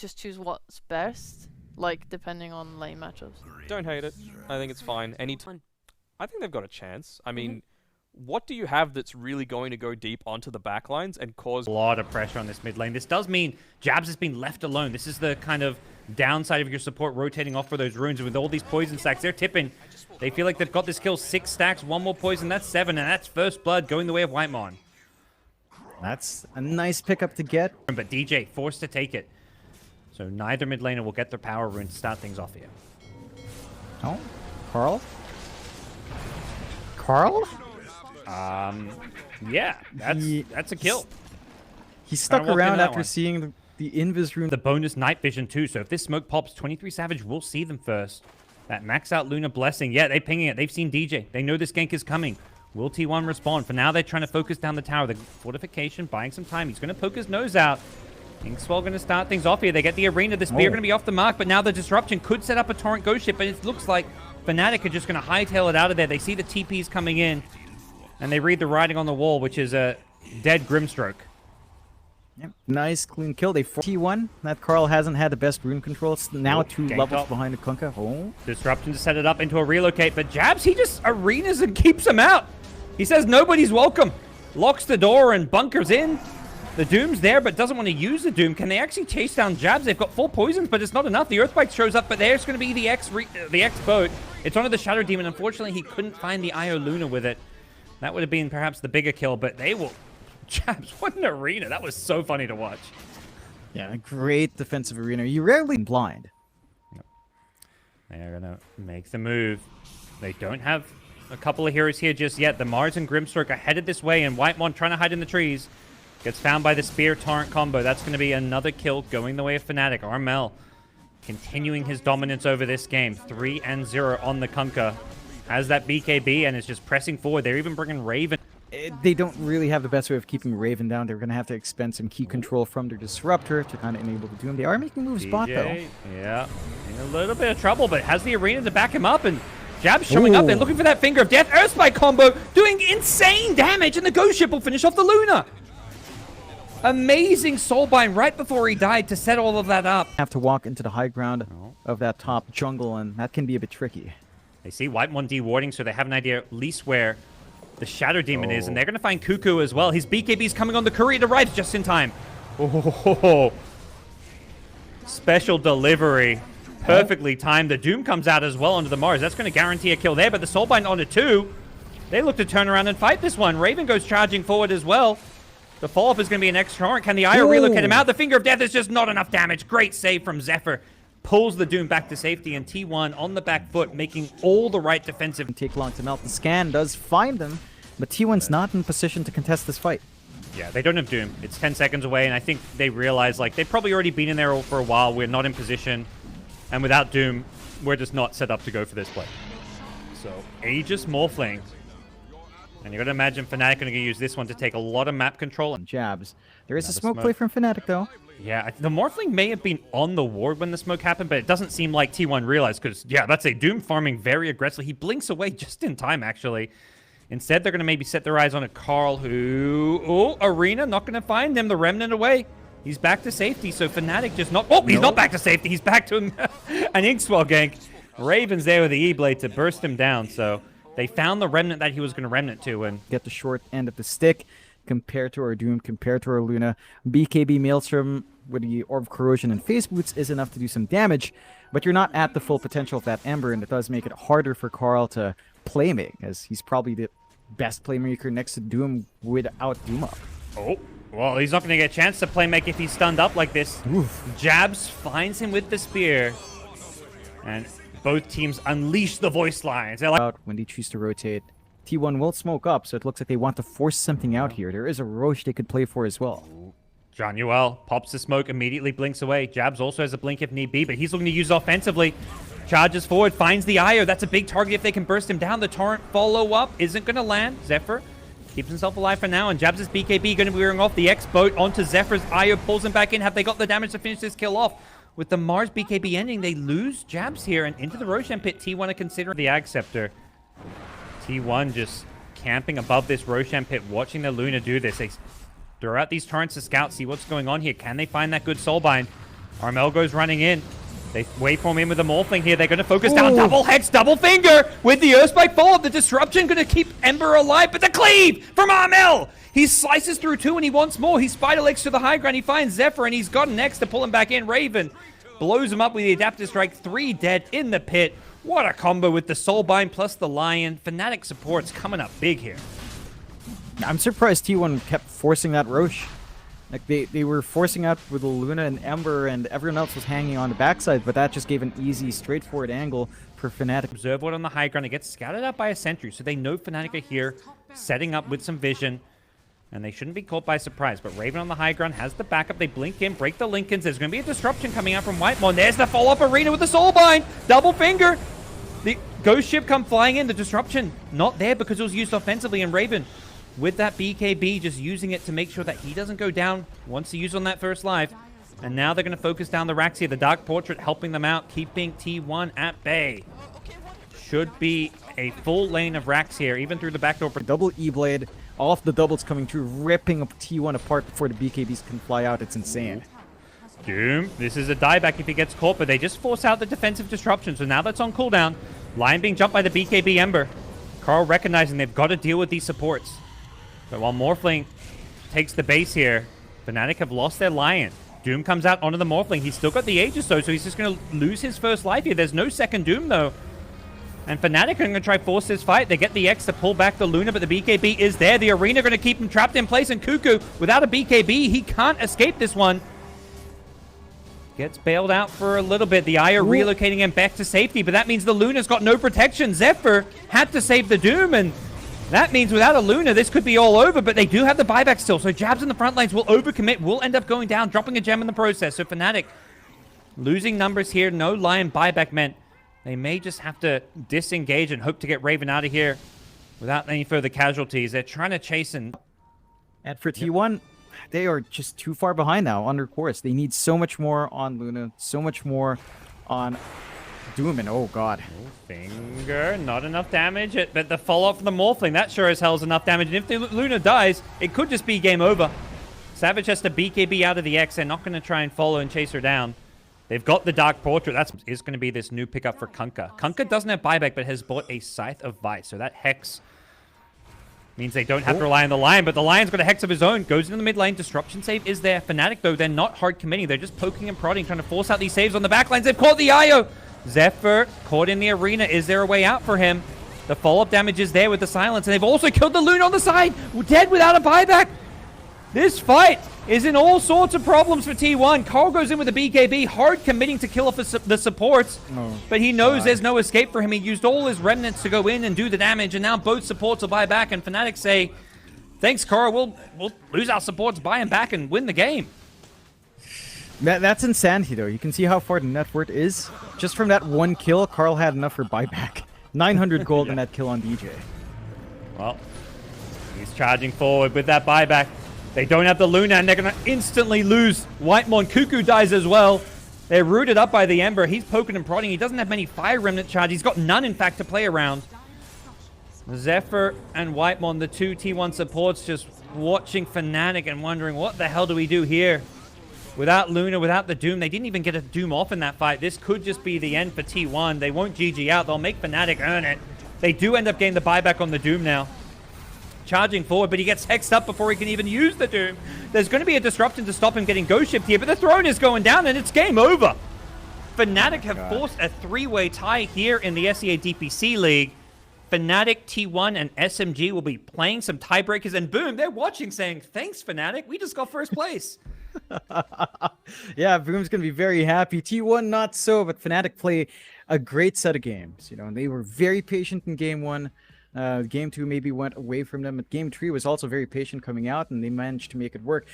just choose what's best, like depending on lane matchups. Don't hate it. I think it's fine. I think they've got a chance. I mean, what do you have that's really going to go deep onto the backlines and cause a lot of pressure on this mid lane? This does mean Jabs has been left alone. This is the kind of downside of your support rotating off for those runes. With all these poison stacks, they're tipping. They feel like they've got this kill. 6 stacks, 1 more poison, that's 7, and that's first blood going the way of Whitemon. That's a nice pickup to get. But DJ forced to take it. So neither mid laner will get their power rune to start things off here. Oh, Karl? Karl? Yeah, that's a kill. He stuck around after seeing the invis rune. The bonus night vision too, so if this smoke pops, 23 Savage will see them first. That max out Luna blessing, yeah, they're pinging it. They've seen DJ. They know this gank is coming. Will T1 respond? For now, they're trying to focus down the tower. The fortification, buying some time. He's going to poke his nose out. Inkswell going to start things off here. They get the arena. The spear going to be off the mark, but now the disruption could set up a torrent ghost ship, but it looks like Fnatic are just going to hightail it out of there. They see the TPs coming in, and they read the writing on the wall, which is a dead Grimstroke. Yep. Nice, clean kill. They T1. That Karl hasn't had the best rune control. It's now 2 levels behind the Kunkka. Oh. Disruption to set it up into a relocate, but Jabs, he just arenas and keeps him out. He says nobody's welcome. Locks the door and bunkers in. The Doom's there, but doesn't want to use the Doom. Can they actually chase down Jabs? They've got 4 poisons, but it's not enough. The Earthbite shows up, but there's going to be the X boat. It's onto the Shadow Demon. Unfortunately, he couldn't find the Io Luna with it. That would have been perhaps the bigger kill, but they will... Jabs, what an arena. That was so funny to watch. Yeah, a great defensive arena. You rarely blind. Yep. They're going to make the move. They don't have a couple of heroes here just yet. The Mars and Grimstroke are headed this way, and Whitemon trying to hide in the trees. Gets found by the Spear Torrent combo. That's going to be another kill going the way of Fnatic. Armel continuing his dominance over this game. 3-0 on the Kunkka. Has that BKB and is just pressing forward. They're even bringing Raven. They don't really have the best way of keeping Raven down. They're going to have to expend some key control from their Disruptor to kind of enable the Doom. They are making moves bot, though. Yeah, in a little bit of trouble, but has the arena to back him up, and Jab's showing up. They're looking for that Finger of Death. Earthspike combo doing insane damage, and the Ghost Ship will finish off the Luna. Amazing Soulbind right before he died to set all of that up. Have to walk into the high ground of that top jungle, and that can be a bit tricky. They see Whitemon dewarding, so they have an idea at least where the Shadow Demon is, and they're going to find Cuckoo as well. His BKB's coming on the courier to right just in time. Oh, special delivery. Perfectly timed. The Doom comes out as well onto the Mars. That's going to guarantee a kill there, but the Soulbind onto 2. They look to turn around and fight this one. Raven goes charging forward as well. The follow-up is going to be an X-Torrent. Can the Io relocate him out? The Finger of Death is just not enough damage. Great save from Zephyr. Pulls the Doom back to safety, and T1 on the back foot, making all the right defensive. Take long to melt. The scan does find them, but T1's not in position to contest this fight. Yeah, they don't have Doom. It's 10 seconds away, and I think they realize, like, they've probably already been in there for a while. We're not in position, and without Doom, we're just not set up to go for this play. So, Aegis Morphling. And you're going to imagine Fnatic going to use this one to take a lot of map control. And Jabs. There is a smoke play from Fnatic, though. Yeah, the Morphling may have been on the ward when the smoke happened, but it doesn't seem like T1 realized, because, yeah, that's a Doom farming very aggressively. He blinks away just in time, actually. Instead, they're going to maybe set their eyes on a Karl who... Oh, Arena, not going to find him. The Remnant away. He's back to safety, so Fnatic just not... Oh, he's not back to safety. He's back to an Inkswell gank. Raven's there with the E-Blade to burst him down, so... They found the Remnant that he was going to Remnant to, and... Get the short end of the stick compared to our Doom, compared to our Luna. BKB Maelstrom with the Orb of Corrosion and Phase Boots is enough to do some damage, but you're not at the full potential of that Ember, and it does make it harder for Karl to playmake, as he's probably the best playmaker next to Doom without Doom up. Oh, well, he's not going to get a chance to playmake if he's stunned up like this. Oof. Jabs finds him with the spear, and... Both teams unleash the voice lines. They're like, when they choose to rotate, T1 will smoke up, so it looks like they want to force something out here. There is a Roche they could play for as well. John Uel pops the smoke, immediately blinks away. Jabs also has a blink if need be, but he's looking to use offensively. Charges forward, finds the Io. That's a big target if they can burst him down. The Torrent follow-up isn't going to land. Zephyr keeps himself alive for now, and Jabs' BKB going to be wearing off the X-Boat onto Zephyr's Io. Pulls him back in. Have they got the damage to finish this kill off? With the Mars BKB ending, they lose Jabs here, and into the Roshan pit, T1 to consider the Ag Scepter. T1 just camping above this Roshan pit, watching the Luna do this. They throw out these torrents to scout, see what's going on here. Can they find that good Soulbind? Armel goes running in. They wait for him in with the Morphling here. They're going to focus down. Double Hex, double finger with the Earthspike follow-up. The disruption going to keep Ember alive, but the cleave from Armel. He slices through 2 and he wants more. He spider legs to the high ground. He finds Zephyr and he's got an X to pull him back in. Raven blows him up with the Adaptive Strike. 3 dead in the pit. What a combo with the Soulbind plus the Lion. Fnatic support's coming up big here. I'm surprised T1 kept forcing that Roche. Like they were forcing out with Luna and Ember, and everyone else was hanging on the backside, but that just gave an easy, straightforward angle for Fnatic. Observe what on the high ground. It gets scouted out by a sentry, so they know Fnatic are here, setting up with some vision, and they shouldn't be caught by surprise. But Raven on the high ground has the backup. They blink in, break the Lincolns. There's going to be a disruption coming out from Whitemon. There's the follow-up arena with the Soulbind. Double finger. The Ghost Ship come flying in. The disruption not there because it was used offensively, and Raven with that BKB, just using it to make sure that he doesn't go down once he used on that first life. And now they're going to focus down the racks here. The Dark Portrait helping them out, keeping T1 at bay. Should be a full lane of racks here, even through the backdoor. Double E-Blade, all of the doubles coming through, ripping up T1 apart before the BKBs can fly out. It's insane. Doom, this is a dieback if he gets caught, but they just force out the defensive disruption. So now that's on cooldown. Lion being jumped by the BKB Ember. Karl recognizing they've got to deal with these supports. But while Morphling takes the base here, Fnatic have lost their Lion. Doom comes out onto the Morphling. He's still got the Aegis though, so he's just going to lose his first life here. There's no second Doom though. And Fnatic are going to try force this fight. They get the X to pull back the Luna, but the BKB is there. The Arena going to keep him trapped in place, and Cuckoo, without a BKB, he can't escape this one. Gets bailed out for a little bit. The Aya relocating him back to safety, but that means the Luna's got no protection. Zephyr had to save the Doom, and that means without a Luna, this could be all over, but they do have the buyback still, so Jabs in the front lanes will overcommit, will end up going down, dropping a gem in the process. So Fnatic losing numbers here. No Lion buyback meant they may just have to disengage and hope to get Raven out of here without any further casualties. They're trying to chase and for T1, they are just too far behind now under course. They need so much more on Luna, so much more on Doom, and oh god. Finger, not enough damage, but the follow-up from the Morphling, that sure as hell is enough damage. And if the Luna dies, it could just be game over. Savage has to BKB out of the X. They're not going to try and follow and chase her down. They've got the Dark Portrait. That is going to be this new pickup for Kunkka. Kunkka doesn't have buyback, but has bought a Scythe of Vice. So that Hex means they don't have to rely on the Lion, but the Lion's got a Hex of his own. Goes into the mid lane. Disruption save is there. Fnatic, though, they're not hard committing. They're just poking and prodding, trying to force out these saves on the backlines. They've caught the Io. Zephyr caught in the arena. Is there a way out for him? The follow-up damage is there with the silence, and they've also killed the Luna on the side. Dead without a buyback. This fight is in all sorts of problems for T1. Karl goes in with a BKB, hard committing to kill off the supports, but he knows there's no escape for him. He used all his remnants to go in and do the damage, and now both supports will buy back, and Fnatic say, thanks, Karl, we'll lose our supports, buy him back, and win the game. That's insanity, though. You can see how far the net worth is. Just from that one kill, Karl had enough for buyback. 900 gold in that kill on DJ. Well, he's charging forward with that buyback. They don't have the Luna, and they're going to instantly lose. Whitemon Cuckoo dies as well. They're rooted up by the Ember. He's poking and prodding. He doesn't have many Fire Remnant charge. He's got none, in fact, to play around. Zephyr and Whitemon, the two T1 supports, just watching Fnatic and wondering, what the hell do we do here? Without Luna, without the Doom, they didn't even get a Doom off in that fight. This could just be the end for T1. They won't GG out. They'll make Fnatic earn it. They do end up getting the buyback on the Doom now. Charging forward, but he gets hexed up before he can even use the Doom. There's going to be a disruption to stop him getting Ghost Shipped here, but the throne is going down, and it's game over. Fnatic have forced a three-way tie here in the SEA DPC League. Fnatic, T1, and SMG will be playing some tiebreakers, and boom, they're watching saying, thanks, Fnatic. We just got first place. Yeah, Boom's gonna be very happy. T1 not so, but Fnatic play a great set of games. You know, and they were very patient in game 1. Game 2 maybe went away from them, but game 3 was also very patient coming out, and they managed to make it work.